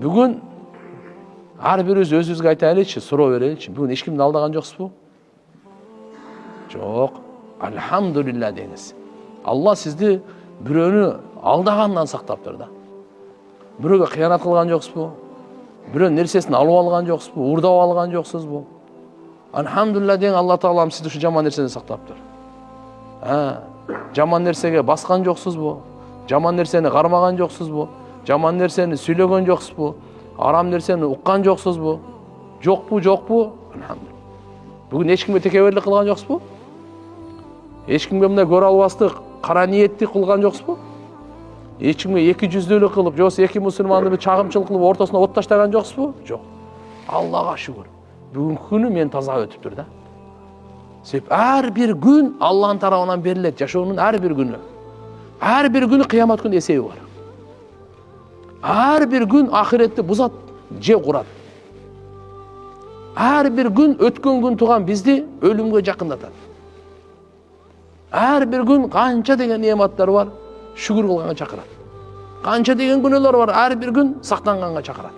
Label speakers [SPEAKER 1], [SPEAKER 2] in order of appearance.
[SPEAKER 1] Бүгін ар бирибиз өзүбүзгө айта элечи, суроо береличи. Бүгүн эч кимди алдаган жоксузбу? Жок. Альхамдулилла деңиз. Алла сизди бирөөнү алдагандан сактаптыр да. Бирөөгө кыянат кылган жоксузбу? Бирөөнүн нерсесин алып алган жоксузбу? Уурдап алган жоксузбу? Альхамдулилла дең, Алла Таалам сизди ушу жаман нерседен сактаптыр. Жаман нерсеге баскан жоксузбу? Жаман нерсени кармаган жоксузбу? Жаман нерсени сүйлөгөн жоксузбу? Арам нерсени уккан жоксузбу? Жокпу? Альхамдулилла. Бүгүн эч кимге текеберлик кылган жоксузбу? Эч кимге мындай көрө албастык, кара ниеттик кылган жоксузбу? Эч кимге эки жүздүүлүк кылып, жокса эки мусулманды чагымчылык кылып ортосуна от таштаган жоксузбу? Жок. Аллага шүгүр. Бүгүнкү күнү мен таза өтүптүр да. Себеп ар бир күн Алланын тарабынан берилет, жашоонун ар бир күнү. Ар бир күнү кыямат күнү эсеби бар. Ар бир күн ахиретти бузат, же курат. Ар бир күн өткөн күн туган бизди өлүмгө жакындатат. Ар бир күн канча деген неаматтар бар, шүгүр кылганга чакырат. Канча деген күнөөлөр бар, ар бир күн сактанганга чакырат.